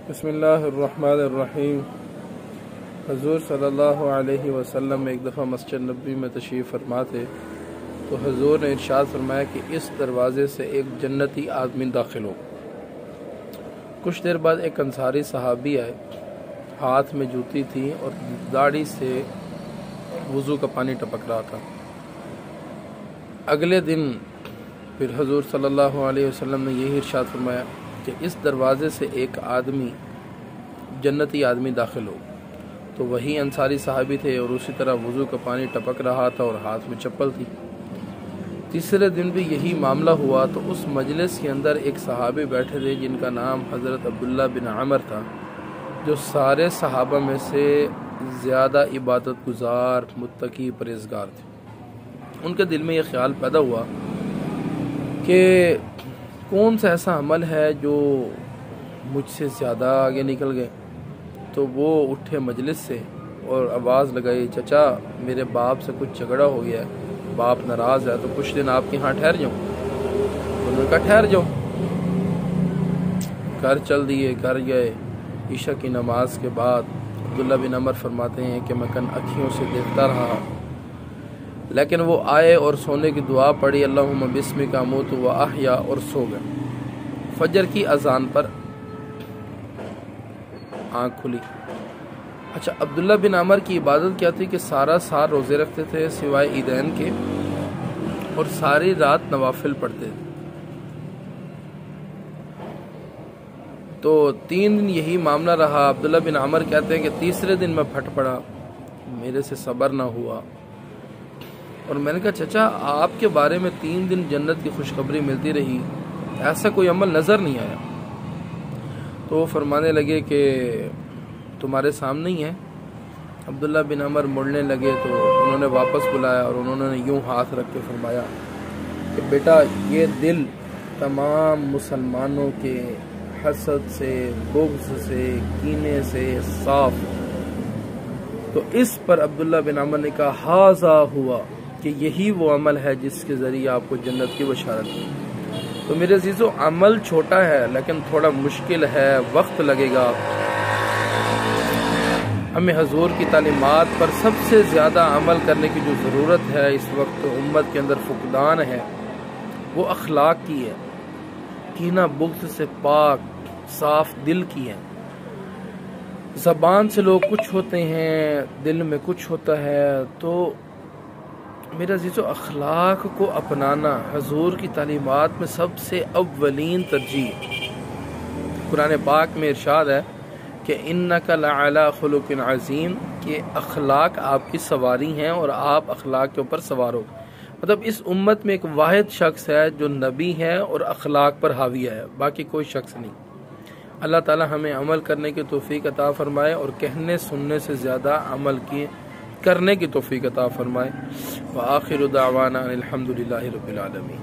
بسم اللہ الرحمن الرحیم۔ حضور صلی اللہ علیہ وسلم ایک دفعہ مسجد نبوی میں تشریف فرما تھے تو حضور نے ارشاد فرمایا کہ اس دروازے سے ایک جنتی آدمی داخل ہو۔ کچھ دیر بعد ایک انصاری صحابی آئے، ہاتھ میں جوتی تھی اور داڑھی سے وضو کا پانی ٹپک رہا تھا۔ اگلے دن پھر حضور صلی اللہ علیہ وسلم نے یہی ارشاد فرمایا کہ اس دروازے سے ایک آدمی جنتی آدمی داخل ہو، تو وہی انصاری صحابی تھے اور اسی طرح وضو کا پانی ٹپک رہا تھا اور ہاتھ میں چپل تھی۔ تیسرے دن بھی یہی معاملہ ہوا تو اس مجلس کے اندر ایک صحابی بیٹھے تھے جن کا نام حضرت عبداللہ بن عمر تھا، جو سارے صحابہ میں سے زیادہ عبادت گزار، متقی، پرہیزگار تھے۔ ان کے دل میں یہ خیال پیدا ہوا کہ کون سا ایسا عمل ہے جو مجھ سے زیادہ آگے نکل گئے۔ تو وہ اٹھے مجلس سے اور آواز لگائی، چچا میرے باپ سے کچھ جھگڑا ہو گیا ہے، باپ ناراض ہے، تو کچھ دن آپ کے ہاں ٹھہر جاؤں۔ انہوں نے کہا ٹھہر جاؤ۔ گھر چل دیے، گھر گئے۔ عشاء کی نماز کے بعد عبداللہ بن عمر فرماتے ہیں کہ میں کن اکھیوں سے دیکھتا رہا، لیکن وہ آئے اور سونے کی دعا پڑھی، اللہم بسمک اموت و احیا، اور سو گئے۔ فجر کی اذان پر آنکھ کھلی۔ اچھا، عبداللہ بن عمر کی عبادت کیا تھی کہ سارا سال روزے رکھتے تھے سوائے عیدین کے، اور ساری رات نوافل پڑھتے تھے۔ تو 3 دن یہی معاملہ رہا۔ عبداللہ بن عمر کہتے ہیں کہ تیسرے دن میں پھٹ پڑا، میرے سے صبر نہ ہوا، اور میں نے کہا چچا آپ کے بارے میں 3 دن جنت کی خوشخبری ملتی رہی، ایسا کوئی عمل نظر نہیں آیا۔ تو وہ فرمانے لگے کہ تمہارے سامنے ہی ہے۔ عبداللہ بن عمر مڑنے لگے تو انہوں نے واپس بلایا اور انہوں نے یوں ہاتھ رکھ کے فرمایا کہ بیٹا یہ دل تمام مسلمانوں کے حسد سے، بغض سے، کینے سے صاف۔ تو اس پر عبداللہ بن عمر نے کہا ہاذا ہوا، کہ یہی وہ عمل ہے جس کے ذریعے آپ کو جنت کی بشارت دی۔ تو میرے عزیزو، عمل چھوٹا ہے لیکن تھوڑا مشکل ہے، وقت لگے گا۔ ہمیں حضور کی تعلیمات پر سب سے زیادہ عمل کرنے کی جو ضرورت ہے اس وقت امت کے اندر فقدان ہے، وہ اخلاق کی ہے، کینہ بغض سے پاک صاف دل کی ہے۔ زبان سے لوگ کچھ ہوتے ہیں، دل میں کچھ ہوتا ہے۔ تو میرے عزیزو، اخلاق کو اپنانا حضور کی تعلیمات میں سب سے اولین ترجیح۔ قرآن پاک میں ارشاد ہے کہ انک لعلی خلق عظیم، کہ اخلاق آپ کی سواری ہیں اور آپ اخلاق کے اوپر سوار ہو۔ مطلب اس امت میں ایک واحد شخص ہے جو نبی ہے اور اخلاق پر حاوی ہے، باقی کوئی شخص نہیں۔ اللہ تعالی ہمیں عمل کرنے کی توفیق عطا فرمائے اور کہنے سننے سے زیادہ عمل کرنے کی توفیق عطا فرمائے۔ وآخر دعوانا الحمدللہ رب العالمین۔